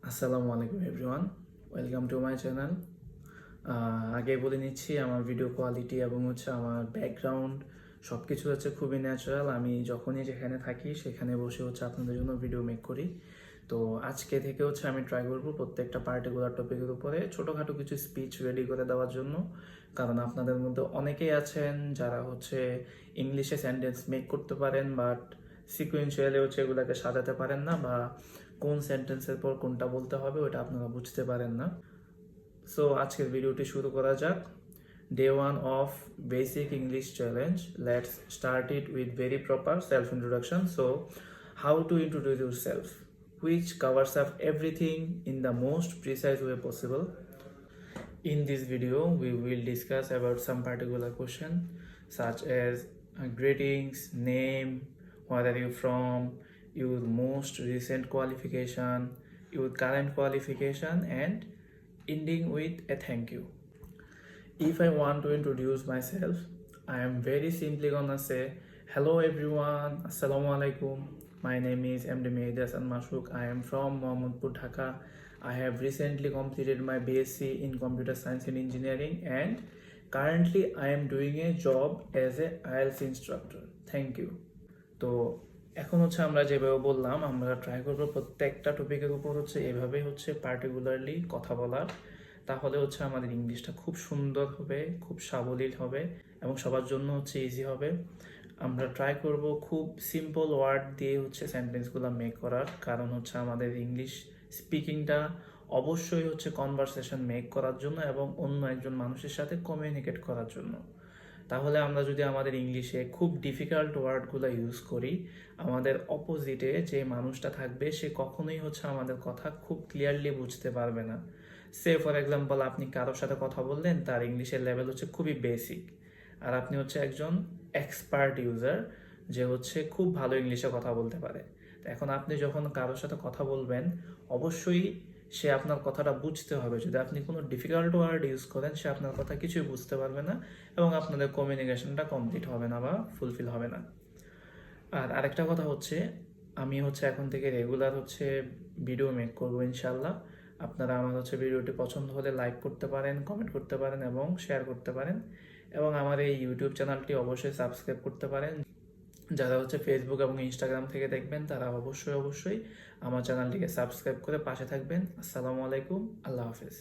আসসালামু আলাইকুম everyone, welcome to my channel. আগে বলে নিচ্ছি, আমার ভিডিও কোয়ালিটি এবং আমার ব্যাকগ্রাউন্ড সব কিছু খুবই ন্যাচারাল। আমি যখনই যেখানে থাকি সেখানে বসে আপনাদের জন্য ভিডিও মেক করি। তো আজকে থেকে আমি ট্রাই করবো প্রত্যেকটা পার্টিকুলার টপিকের উপরে ছোটোখাটো কিছু স্পিচ রেডি করে দেওয়ার জন্য। কারণ আপনাদের মধ্যে অনেকেই আছেন যারা ইংলিশে সেন্টেন্স মেক করতে পারেন, বাট সিকুয়েন্সিয়ালি এগুলোকে সাজাতে পারেন না, বা কোন সেন্টেন্সের পর কোনটা বলতে হবে ওটা আপনারা বুঝতে পারেন না। সো আজকের ভিডিওটি শুরু করা যাক। Day 1 of basic English challenge. Let's start it with very proper self introduction. So how to introduce your self, which covers up everything in the most precise way possible. In this video, we will discuss about some particular question such as greetings, name, where are you from, your most recent qualification, your current qualification, and ending with a thank you. If I want to introduce myself, I am very simply gonna say hello everyone, assalamu alaikum. My name is MD Mehdi Hasan Mashuk. I am from Mohammedpur, Dhaka. I have recently completed my BSc in Computer Science and Engineering, and currently I am doing a job as a IELTS instructor. Thank you. তো এখন আমরা যেভাবে বললাম, আমরা try করবো প্রত্যেকটা টপিকের উপর এভাবে পার্টিকুলারলি কথা বলার। তাহলে আমাদের ইংলিশটা খুব সুন্দর হবে, খুব সাবলীল হবে এবং সবার জন্য ইজি হবে। আমরা ট্রাই করব খুব সিম্পল ওয়ার্ড দিয়ে সেন্টেন্সগুলো মেক করার, কারণ আমাদের ইংলিশ স্পিকিংটা অবশ্যই কনভারসেশন মেক করার জন্য এবং অন্য একজন মানুষের সাথে কমিউনিকেট করার জন্য। তাহলে আমরা যদি আমাদের ইংলিশে খুব ডিফিকাল্ট ওয়ার্ডগুলো ইউজ করি, আমাদের অপোজিটে যে মানুষটা থাকবে সে কখনোই আমাদের কথা খুব ক্লিয়ারলি বুঝতে পারবে না। সে ফর এক্সাম্পল, আপনি কারোর সাথে কথা বললেন, তার ইংলিশের লেভেল খুবই বেসিক, আর আপনি একজন এক্সপার্ট ইউজার যে খুব ভালো ইংলিশে কথা বলতে পারে। এখন আপনি যখন কারোর সাথে কথা বলবেন, অবশ্যই সে আপনার কথাটা বুঝতে হবে। যদি আপনি কোনো ডিফিকাল্ট ওয়ার্ড ইউজ করেন, সে আপনার কথা কিছুই বুঝতে পারবে না এবং আপনাদের কমিউনিকেশনটা কমপ্লিট হবে না বা ফুলফিল হবে না। আর আরেকটা কথা আমি এখন থেকে রেগুলার ভিডিও মেক করবো ইনশাল্লাহ। আপনারা আমার ভিডিওটি পছন্দ হলে লাইক করতে পারেন, কমেন্ট করতে পারেন এবং শেয়ার করতে পারেন, এবং আমার এই ইউটিউব চ্যানেলটি অবশ্যই সাবস্ক্রাইব করতে পারেন। যারা ফেসবুক এবং ইনস্টাগ্রাম থেকে দেখবেন তারা অবশ্যই আমার চ্যানেলটিকে সাবস্ক্রাইব করে পাশে থাকবেন। আসসালামু আলাইকুম, আল্লাহ হাফেজ।